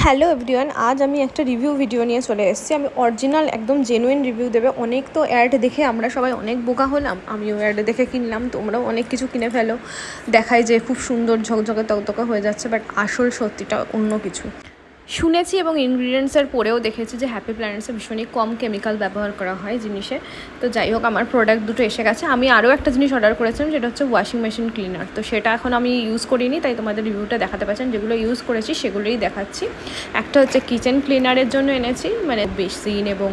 Hello everyone, আজ আমি একটা রিভিউ ভিডিও নিয়ে চলে এসেছি। আমি অরিজিনাল একদম জেনুইন রিভিউ দেবে। অনেক তো অ্যাড দেখে আমরা সবাই অনেক বোকা হলাম, আমিও অ্যাড দেখে কিনলাম, তোমরাও অনেক কিছু কিনে ফেলো। দেখায় যে খুব সুন্দর ঝকঝকে তকতকে হয়ে যাচ্ছে, বাট আসল সত্যিটা অন্য কিছু। শুনেছি এবং ইনগ্রিডিয়েন্টসের পরেও দেখেছি যে হ্যাপি প্ল্যানেটসে ভীষণই কম কেমিক্যাল ব্যবহার করা হয় জিনিসে। তো যাই হোক, আমার প্রোডাক্ট দুটো এসে গেছে। আমি আরও একটা জিনিস অর্ডার করেছিলাম, যেটা হচ্ছে ওয়াশিং মেশিন ক্লিনার। তো সেটা এখন আমি ইউজ করিনি, তাই তোমাদের রিভিউটা দেখাতে পারছেন। যেগুলো ইউজ করেছি সেগুলোই দেখাচ্ছি। একটা হচ্ছে কিচেন ক্লিনারের জন্য এনেছি, মানে বেসিন এবং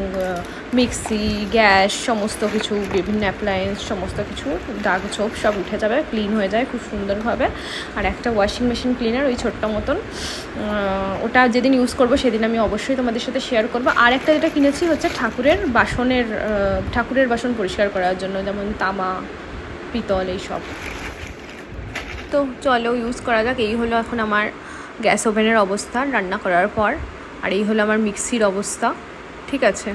মিক্সি, গ্যাস, সমস্ত কিছু, বিভিন্ন অ্যাপ্লায়েন্স, সমস্ত কিছু দাগ ছোপ সব উঠে যাবে, ক্লিন হয়ে যায় খুব সুন্দরভাবে। আর একটা ওয়াশিং মেশিন ক্লিনার, ওই ছোট্ট মতন, ওটা যেদিন ইউজ করবো সেদিন আমি অবশ্যই তোমাদের সাথে শেয়ার করবো। আর একটা যেটা কিনেছি হচ্ছে ঠাকুরের বাসন পরিষ্কার করার জন্য, যেমন তামা, পিতল, এইসব। তো চলো ইউজ করা যাক। এই হলো এখন আমার গ্যাস ওভেনের অবস্থা রান্না করার পর, আর এই হলো আমার মিক্সির অবস্থা। ঠিক আছে,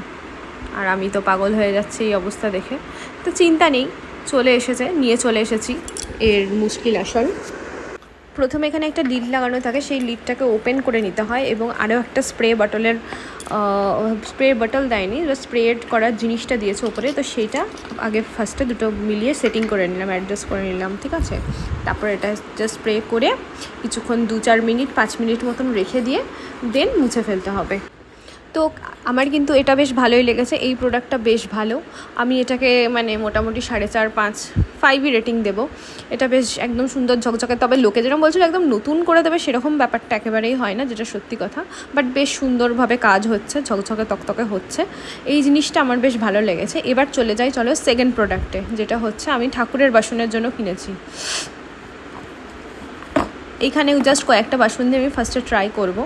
আর আমি তো পাগল হয়ে যাচ্ছি এই অবস্থা দেখে। তো চিন্তা নেই, নিয়ে চলে এসেছি এর মুশকিল আসল। প্রথমে এখানে একটা লিড লাগানো থাকে, সেই লিডটাকে ওপেন করে নিতে হয়, এবং আরও একটা স্প্রে বটল দেয়নি, স্প্রে করার জিনিসটা দিয়েছে ওপরে। তো সেইটা আগে ফার্স্টে দুটো মিলিয়ে সেটিং করে নিলাম, অ্যাডজাস্ট করে নিলাম। ঠিক আছে, তারপর এটা জাস্ট স্প্রে করে কিছুক্ষণ 2-4 মিনিট 5 মিনিট মতন রেখে দিয়ে দেন মুছে ফেলতে হবে। তো আমার কিন্তু এটা বেশ ভালোই লেগেছে, এই প্রোডাক্টটা বেশ ভালো। আমি এটাকে মানে মোটামুটি 4.5-5ই রেটিং দেবো। এটা বেশ একদম সুন্দর ঝকঝকে। তবে লোকে যেরকম বলছিল একদম নতুন করে দেবে, সেরকম ব্যাপারটা একেবারেই হয় না, যেটা সত্যি কথা। বাট বেশ সুন্দরভাবে কাজ হচ্ছে, ঝকঝকে তকতকে হচ্ছে, এই জিনিসটা আমার বেশ ভালো লেগেছে। এবার চলো সেকেন্ড প্রোডাক্টে, যেটা হচ্ছে আমি ঠাকুরের বাসনের জন্য কিনেছি। এইখানেও জাস্ট কয়েকটা বাসন দিয়ে আমি ফার্স্টে ট্রাই করব।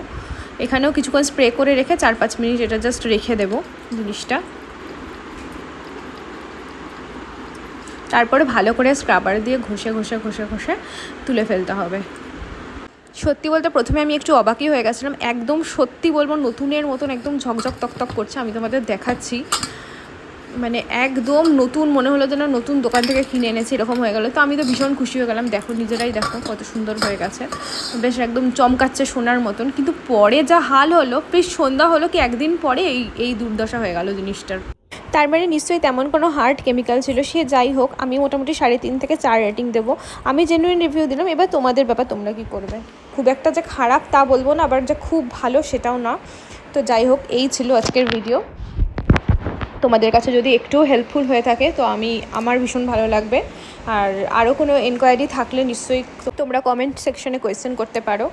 এখানেও কিছুক্ষণ স্প্রে করে রেখে 4-5 মিনিট এটা জাস্ট রেখে দেবো জিনিসটা। তারপরে ভালো করে স্ক্রাবার দিয়ে ঘষে তুলে ফেলতে হবে। সত্যি বলতে প্রথমে আমি একটু অবাকই হয়ে গেছিলাম, একদম সত্যি বলবো নতুনের মতন একদম ঝকঝক তকতক করছে। আমি তোমাদের দেখাচ্ছি, মানে একদম নতুন মনে হলো, যেন নতুন দোকান থেকে কিনে এনেছি এরকম হয়ে গেলো। তো আমি তো ভীষণ খুশি হয়ে গেলাম। দেখো, নিজেরাই দেখো কত সুন্দর হয়ে গেছে, বেশ একদম চমকাচ্ছে সোনার মতন। কিন্তু পরে যা হাল হলো, বেশ সন্ধ্যা হলো কি একদিন পরে এই দুর্দশা হয়ে গেল জিনিসটার। তার মানে নিশ্চয়ই তেমন কোনো হার্ড কেমিক্যাল ছিল। সে যাই হোক, আমি মোটামুটি 3.5 থেকে 4 রেটিং দেবো। আমি জেনুইন রিভিউ দিলাম, এবার তোমাদের ব্যাপার, তোমরা কী করবে। খুব একটা যে খারাপ তা বলবো না, আবার যে খুব ভালো সেটাও না। তো যাই হোক, এই ছিল আজকের ভিডিও। তোমাদের কাছে যদি একটুও হেল্পফুল হয়ে থাকে তো আমার ভীষণ ভালো লাগবে। আর আরও কোনো এনকোয়ারি থাকলে নিশ্চয়ই তোমরা কমেন্ট সেকশনে কোয়েশ্চেন করতে পারো।